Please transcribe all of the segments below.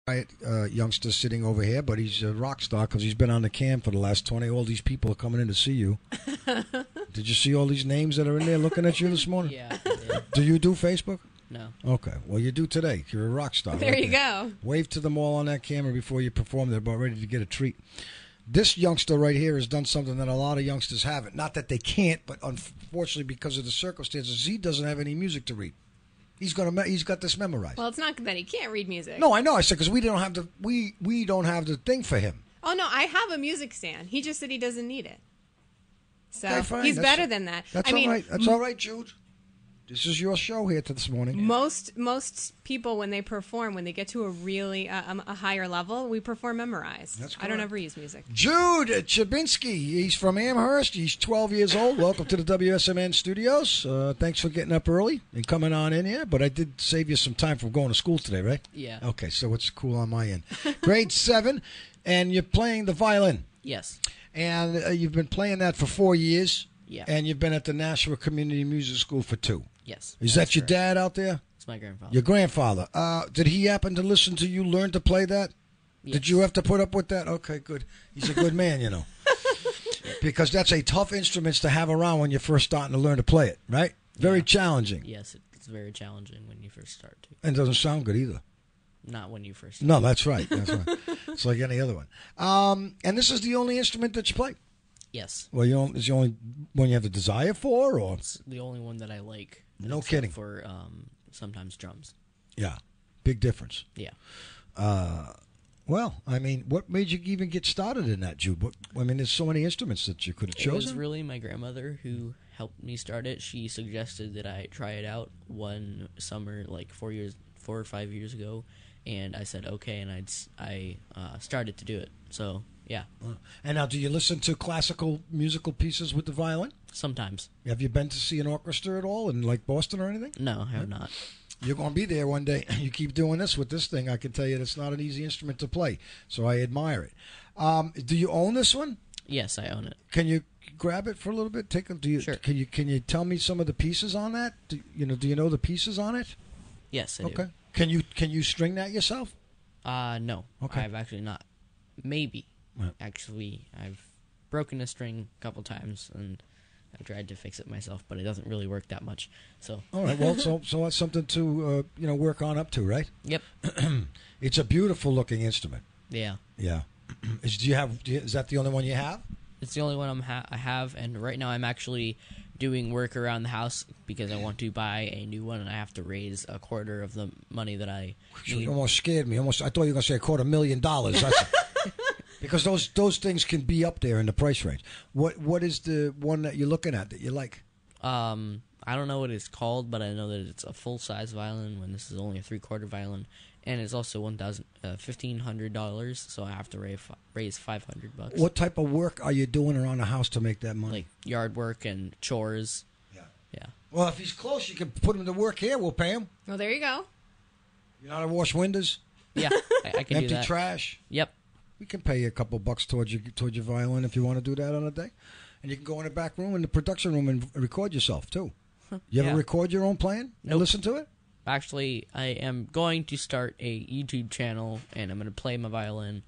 Youngster sitting over here, but he's a rock star because he's been on the cam for the last 20. All these people are coming in to see you. Did you see all these names that are in there looking at you this morning? Yeah. Do you do Facebook? No. Okay. Well, you do today. You're a rock star. There you go. Wave to them all on that camera before you perform. They're about ready to get a treat. This youngster right here has done something that a lot of youngsters haven't. Not that they can't, but unfortunately because of the circumstances, he doesn't have any music to read. He's got this memorized. Well, it's not that he can't read music. No, I know. I said because we don't have the thing for him. Oh no, I have a music stand. He just said he doesn't need it. So okay, he's better than that. That's all right. That's all right, Jude. This is your show here this morning. Most people, when they perform, when they get to a really a higher level, we perform memorized. That's correct. I don't ever use music. Jude Chabinsky, he's from Amherst. He's 12 years old. Welcome to the WSMN studios. Thanks for getting up early and coming on in here. But I did save you some time from going to school today, right? Yeah. Okay, so it's cool on my end. Grade 7, and you're playing the violin. Yes. And you've been playing that for 4 years. Yeah. And you've been at the Nashua Community Music School for 2. Yes. Is that your correct. dad out there? It's my grandfather. Your grandfather. Did he happen to listen to you learn to play that? Yes. Did you have to put up with that? Okay, good. He's a good man, you know. Because that's a tough instrument to have around when you're first starting to learn to play it, right? Very challenging. Yes, it's very challenging when you first start to. And it doesn't sound good either. Not when you first start. No, that's right. That's right. It's like any other one. And this is the only instrument that you play? Yes. Well, it's the only one you have the desire for, or? It's the only one that I like. No kidding. For sometimes drums. Yeah. Big difference. Yeah. Well, I mean, what made you even get started in that, Jude? There's so many instruments that you could have chosen. It was really my grandmother who helped me start it. She suggested that I try it out one summer, like 4 or 5 years ago, and I said okay, and I started to do it. So yeah. And now, do you listen to classical musical pieces with the violin? Sometimes. Have you been to see an orchestra at all in like Boston or anything? No, I have not. You're going to be there one day. You keep doing this with this thing. I can tell you it's not an easy instrument to play, so I admire it. Do you own this one? Yes, I own it. Can you grab it for a little bit? Sure. Can you tell me some of the pieces on that? Do you know the pieces on it? Yes, I do. Okay. Can you string that yourself? No. Okay. I've actually not. Maybe. Right. Actually, I've broken a string a couple times, and I've tried to fix it myself, but it doesn't really work that much. So. All right. Well, so that's something to work on up to, right? Yep. It's a beautiful looking instrument. Yeah. Yeah. Is that the only one you have? It's the only one I have, and right now I'm actually doing work around the house because I want to buy a new one, and I have to raise a quarter of the money that I need. You almost scared me. I thought you were going to say $250,000. Because those things can be up there in the price range. What is the one that you're looking at that you like? I don't know what it's called, but I know that it's a full-size violin when this is only a 3/4 violin, and it's also $1,500, so I have to raise $500. What type of work are you doing around the house to make that money? Like yard work and chores. Yeah. Well, if he's close, you can put him to work here. We'll pay him. Well, there you go. You know how to wash windows? Yeah, I can do that. Empty trash? Yep. We can pay you a couple bucks towards your violin if you want to do that on a day. And you can go in the back room, in the production room, and record yourself, too. You ever record your own playing? Nope. And listen to it? Actually, I am going to start a YouTube channel, and I'm going to play my violin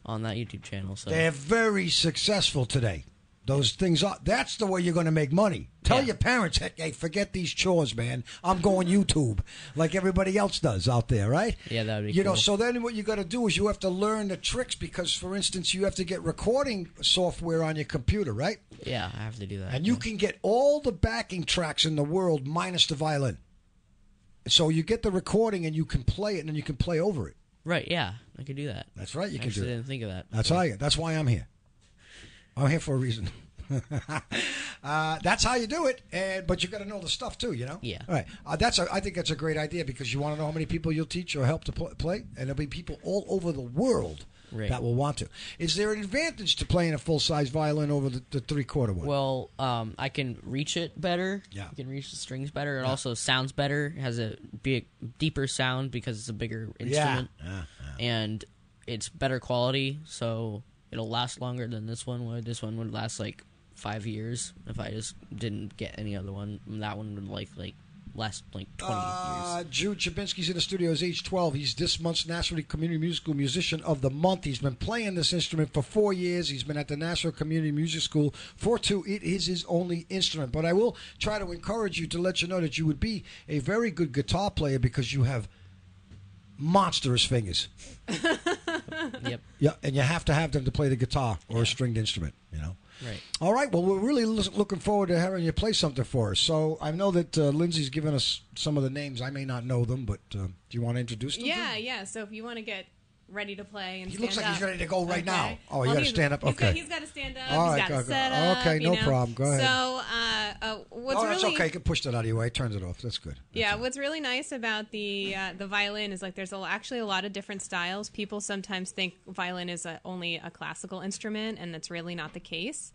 on that YouTube channel. So they're very successful today. Those things are. That's the way you're going to make money. Tell your parents, hey, forget these chores, man. I'm going YouTube like everybody else does out there, right? Yeah, that would be cool. You know, so then what you got to do is you have to learn the tricks because, for instance, you have to get recording software on your computer, right? Yeah, I have to do that. And you can get all the backing tracks in the world minus the violin. So you get the recording and you can play it and then you can play over it. Right, yeah. I can do that. That's right, you can do I it. didn't think of that. That's why I'm here. I'm here for a reason. That's how you do it, but you got to know the stuff too, you know. Yeah. All right. I think that's a great idea because you want to know how many people you'll teach or help to play, and there'll be people all over the world that will want to. Is there an advantage to playing a full-size violin over the 3/4 one? Well, I can reach it better. Yeah. I can reach the strings better. It also sounds better. It has a deeper sound because it's a bigger instrument. Yeah. And it's better quality, so it'll last longer than this one would. This one would last like 5 years if I just didn't get any other one. That one would like last like 20 years. Jude Chabinski's in the studio. He's age 12. He's this month's National Community Musical Musician of the Month. He's been playing this instrument for 4 years. He's been at the National Community Music School for 2. It is his only instrument. But I will try to encourage you to let you know that you would be a very good guitar player because you have monstrous fingers. Yep. Yeah, and you have to have them to play the guitar or a stringed instrument, you know. Right. All right. Well, we're really looking forward to having you play something for us. So I know that Lindsay's given us some of the names. I may not know them, but do you want to introduce them? Yeah. So if you want to get ready to play and He stand looks like he's ready to go right Okay. now. Oh, Well, you got to stand up? Okay. He's got to stand up. All He's right, got to go. set up. Okay, no problem. Go ahead. So what's that's really... okay. You can push that out of your way. It turns it off. That's good. Yeah, what's really nice about the violin is like there's actually a lot of different styles. People sometimes think violin is only a classical instrument, and that's really not the case.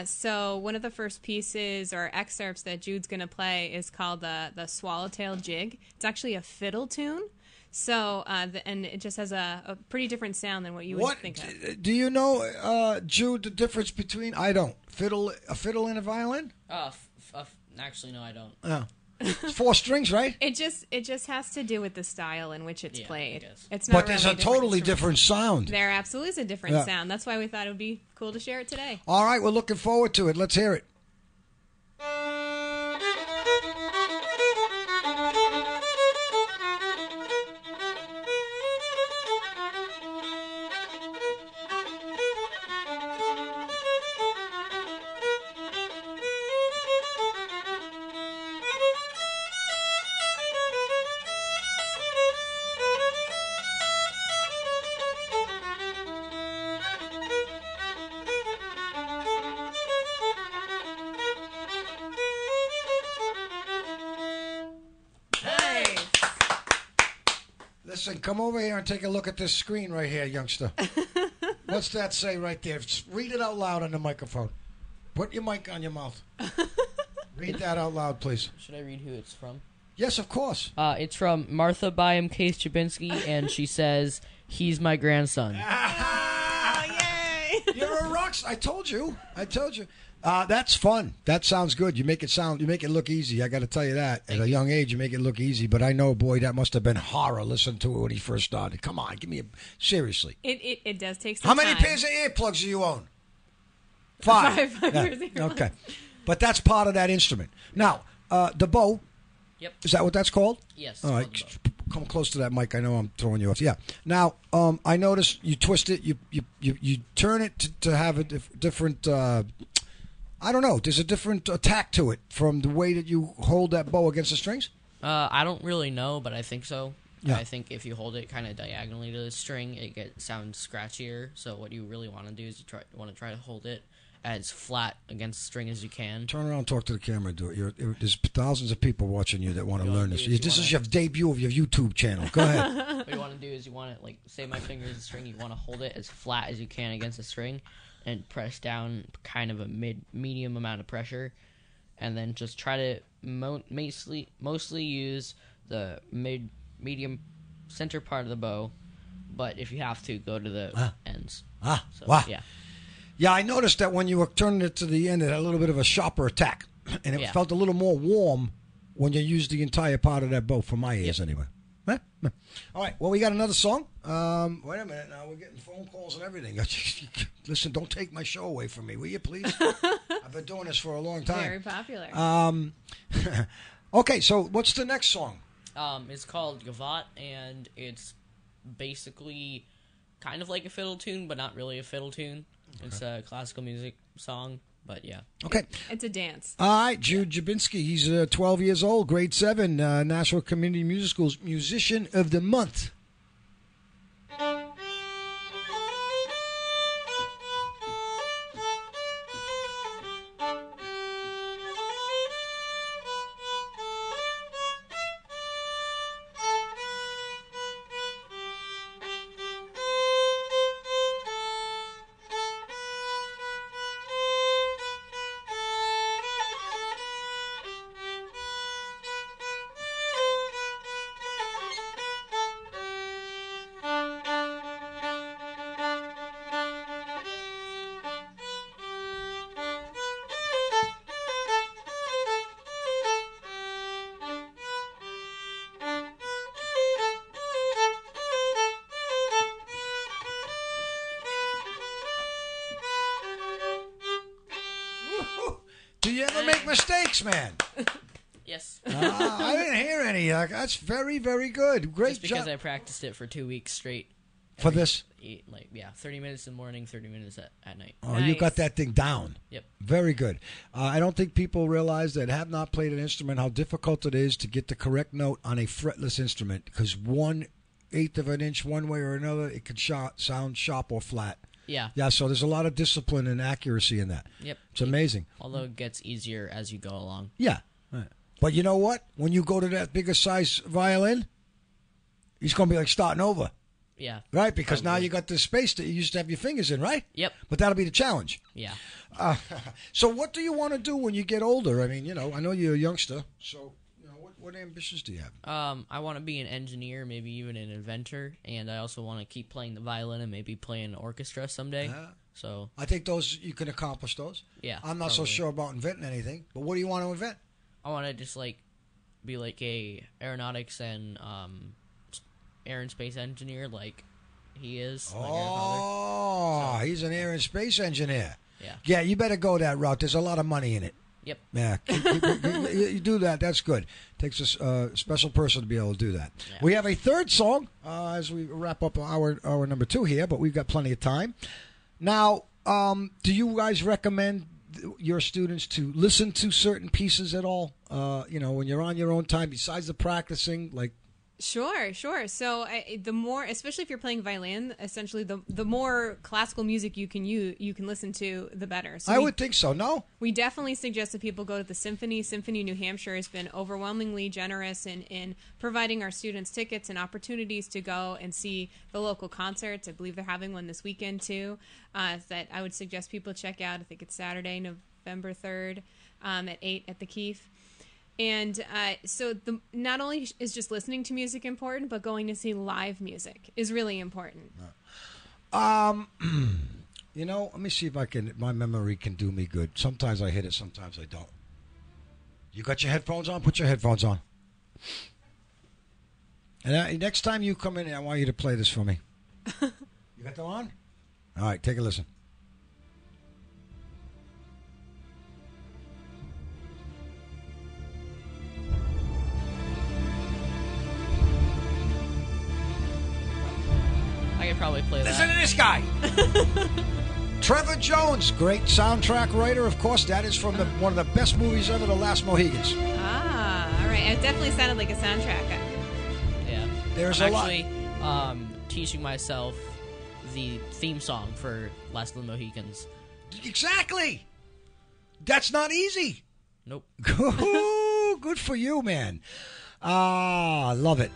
So one of the first pieces or excerpts that Jude's going to play is called the Swallowtail Jig. It's actually a fiddle tune. So, and it just has a pretty different sound than what you would think of. Do you know, Jude, the difference between, a fiddle and a violin? Actually, no, I don't. Oh. It's 4 strings, right? It just has to do with the style in which it's played. I guess. It's not. But there's a totally different sound. There absolutely is a different sound. That's why we thought it would be cool to share it today. All right, we're looking forward to it. Let's hear it. Listen, come over here and take a look at this screen right here, youngster. What's that say right there? Read it out loud on the microphone. Put your mic on your mouth. Read that out loud, please. Should I read who it's from? Yes, of course. It's from Martha Byam Case Chabinski, and she says, "He's my grandson." Oh, yay! You're a rock star. I told you. That's fun. That sounds good. You make it look easy. I got to tell you that. At a young age, you make it look easy. But I know, boy, that must have been horror listening to it when he first started. Come on, seriously. It does take some How many time. pairs of earplugs do you own? 5. 5 pairs of earplugs. Okay, but that's part of that instrument. Now, the bow. Yep. Is that what that's called? Yes. All right. Come close to that mic. I know I'm throwing you off. Yeah. Now, I noticed you twist it. You turn it to have a different. I don't know. There's a different attack to it from the way that you hold that bow against the strings? I don't really know, but I think so. Yeah. I think if you hold it kind of diagonally to the string, it sounds scratchier. So what you really want to do is you want to try to hold it as flat against the string as you can. Turn around and talk to the camera. Do it. There's thousands of people watching you that want to learn this. This is your debut of your YouTube channel. Go ahead. What you want to do is you want to, like, say my finger is the string, you want to hold it as flat as you can against the string and press down kind of a medium amount of pressure, and then just try to mostly use the medium center part of the bow, but if you have to, go to the ends. So, Wow. Yeah. Yeah, I noticed that when you were turning it to the end, it had a little bit of a sharper attack, and it felt a little more warm when you used the entire part of that bow, for my ears anyway. All right, well, we got another song. Wait a minute now. We're getting phone calls and everything. Listen, don't take my show away from me, will you, please? I've been doing this for a long time. Very popular. Okay, so what's the next song? It's called Gavat, and it's basically kind of like a fiddle tune, but not really a fiddle tune. Okay. It's a classical music song, but yeah. Okay. It's a dance. All right, Jude Jabinski. He's 12 years old, grade 7, National Community Music School's Musician of the Month. Do you ever make mistakes, man? Yes. I didn't hear any. That's very, very good. Great Just because job. I practiced it for 2 weeks straight. For this? 30 minutes in the morning, 30 minutes at night. Oh, you got that thing down. Yep. Very good. I don't think people realize that have not played an instrument how difficult it is to get the correct note on a fretless instrument, because 1/8 of an inch one way or another, it could sound sharp or flat. Yeah. Yeah, so there's a lot of discipline and accuracy in that. Yep. It's amazing. Although it gets easier as you go along. Yeah. Right. But you know what? When you go to that bigger size violin, it's going to be like starting over. Yeah. Right? Because now probably. you got this space that you used to have your fingers in, right? Yep. But that'll be the challenge. Yeah. So what do you want to do when you get older? I mean, I know you're a youngster, so what ambitions do you have? I want to be an engineer, maybe even an inventor, and I also want to keep playing the violin and maybe play in an orchestra someday. So I think you can accomplish those. Yeah. I'm not so sure about inventing anything, but what do you want to invent? I want to just be like a aeronautics and air and space engineer, like he is. My grandfather. He's an air and space engineer. Yeah. Yeah, you better go that route. There's a lot of money in it. Yep. Yeah, you do that. That's good. Takes a special person to be able to do that. Yeah. We have a third song as we wrap up our number 2 here, but we've got plenty of time. Now, do you guys recommend your students to listen to certain pieces at all? When you're on your own time, besides the practicing, like. Sure. So the more, especially if you're playing violin, essentially the more classical music you can listen to, the better. So I would think so. No, we definitely suggest that people go to the Symphony. Symphony New Hampshire has been overwhelmingly generous in providing our students tickets and opportunities to go and see the local concerts. I believe they're having one this weekend too. That I would suggest people check out. I think it's Saturday, November 3rd, at 8 at the Keefe. And so not only is just listening to music important, but going to see live music is really important. Let me see if my memory can do me good. Sometimes I hit it, sometimes I don't. You got your headphones on? Put your headphones on. And next time you come in, I want you to play this for me. You got them on? All right, take a listen. I could probably play that. Listen to this guy. Trevor Jones, great soundtrack writer. Of course, that is from one of the best movies ever, The Last Mohicans. All right. It definitely sounded like a soundtrack. Yeah. There's I'm a lot. actually teaching myself the theme song for Last of the Mohicans. Exactly. That's not easy. Nope. Good for you, man. Love it.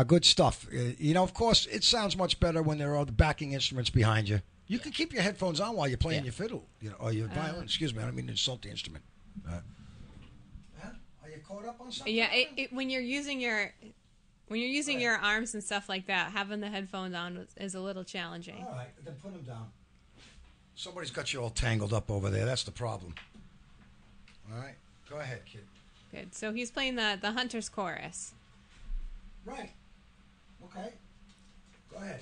Good stuff. Of course, it sounds much better when there are the backing instruments behind you. You can keep your headphones on while you're playing your fiddle, or your violin. Excuse me, I don't mean to insult the instrument. Are you caught up on something? Yeah, when you're using your arms and stuff like that, having the headphones on is a little challenging. All right, then put them down. Somebody's got you all tangled up over there. That's the problem. All right, go ahead, kid. Good. So he's playing the Hunter's Chorus. Right. Okay. Go ahead.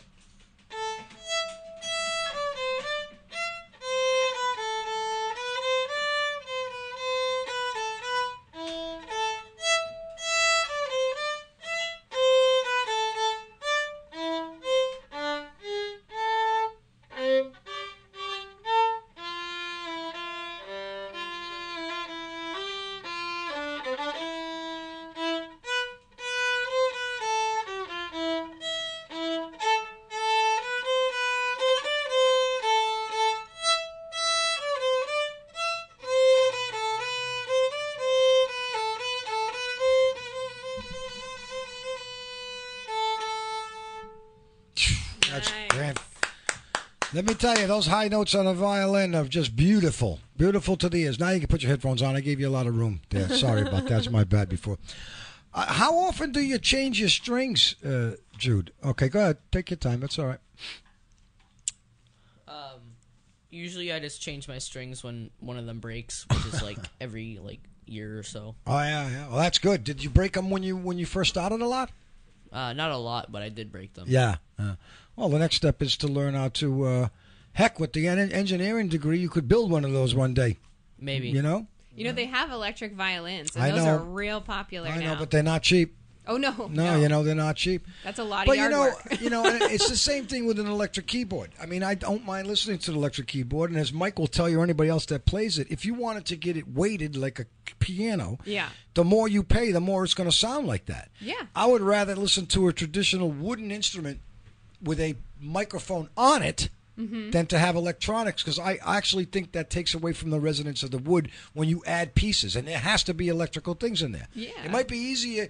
That's grand. Let me tell you, those high notes on a violin are just beautiful. Beautiful to the ears. Now you can put your headphones on. I gave you a lot of room there. Sorry about that. That's my bad before. How often do you change your strings, Jude? Okay, go ahead. Take your time. That's all right. Usually I just change my strings when one of them breaks, which is every year or so. Oh, yeah. Well, that's good. Did you break them when you first started a lot? Not a lot, but I did break them. Yeah. Well, the next step is to learn how to, heck, with the engineering degree, you could build one of those one day. Maybe. You know? You know, they have electric violins, and I those know. are real popular I now. know, but they're not cheap. Oh, no. No, you know, they're not cheap. That's a lot But of yard work. you know, and it's the same thing with an electric keyboard. I mean, I don't mind listening to the electric keyboard, and as Mike will tell you, or anybody else that plays it, if you wanted to get it weighted like a piano, Yeah. the more you pay, the more it's going to sound like that. Yeah. I would rather listen to a traditional wooden instrument with a microphone on it than to have electronics, because I actually think that takes away from the resonance of the wood when you add pieces, and there has to be electrical things in there. Yeah. It might be easier,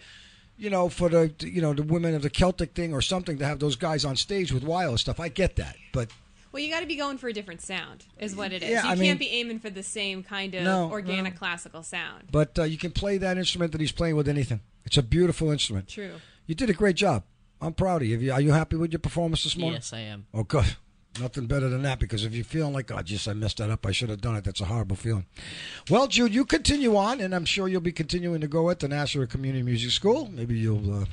you know, for the women of the Celtic thing or something to have those guys on stage with wireless stuff. I get that, but Well, you got to be going for a different sound, is what it is. Yeah, You I mean- can't be aiming for the same kind of organic classical sound. but you can play that instrument that he's playing with anything. It's a beautiful instrument. True. You did a great job. I'm proud of you. Are you happy with your performance this morning? Yes, I am. Oh, good. Nothing better than that, because if you're feeling like, oh, just I messed that up, I should have done it, that's a horrible feeling. Well, Jude, you continue on, and I'm sure you'll be continuing to go at the National Community Music School. Maybe you'll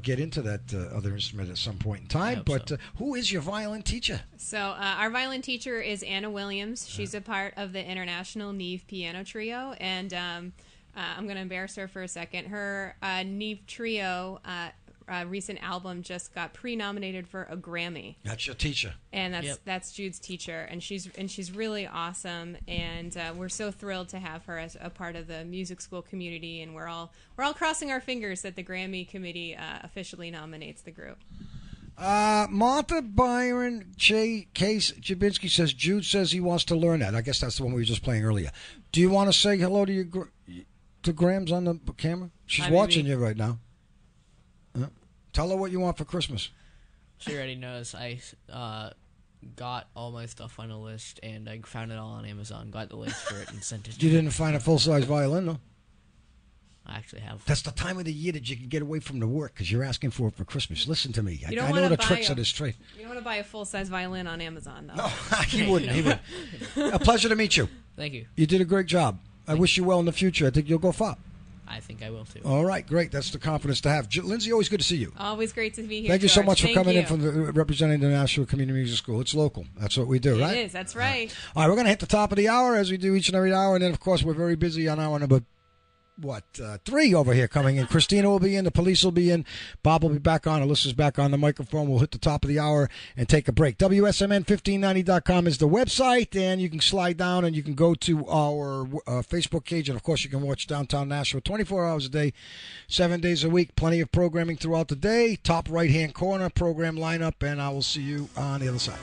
get into that other instrument at some point in time. But so. Who is your violin teacher? So our violin teacher is Anna Williams. She's a part of the International Neve Piano Trio, and I'm going to embarrass her for a second. Her Neve Trio recent album just got pre-nominated for a Grammy. That's your teacher. And that's Jude's teacher, and she's really awesome, and we're so thrilled to have her as a part of the music school community, and we're all crossing our fingers that the Grammy committee officially nominates the group. Martha Byron Case Jabinski says Jude says he wants to learn that. I guess that's the one we were just playing earlier. Do you want to say hello to to Grams on the camera? She's watching you right now. Tell her what you want for Christmas. She already knows. I got all my stuff on a list, and I found it all on Amazon, got the links for it, and sent it to You her. didn't find a full-size violin, though? I actually have. That's the time of the year that you can get away from the work, because you're asking for it for Christmas. Listen to me. I don't know wanna the buy tricks a- of this trade. You don't want to buy a full-size violin on Amazon, though. No, he wouldn't. He would. A pleasure to meet you. Thank you. You did a great job. I wish you well in the future. I think you'll go far. I think I will, too. All right, great. That's the confidence to have. Lindsay, always good to see you. Always great to be here. Thank you so George. much for Thank coming you. in from representing the National Community Music School. It's local. That's what we do, right? It is. That's right. All right, we're going to hit the top of the hour as we do each and every hour. And then, of course, we're very busy on hour number 3 over here coming in. Christina will be in. The police will be in. Bob will be back on. Alyssa's back on the microphone. We'll hit the top of the hour and take a break. WSMN1590.com is the website, and you can slide down and you can go to our Facebook page. And, of course, you can watch Downtown Nashville 24 hours a day, 7 days a week. Plenty of programming throughout the day. Top right-hand corner, program lineup, and I will see you on the other side.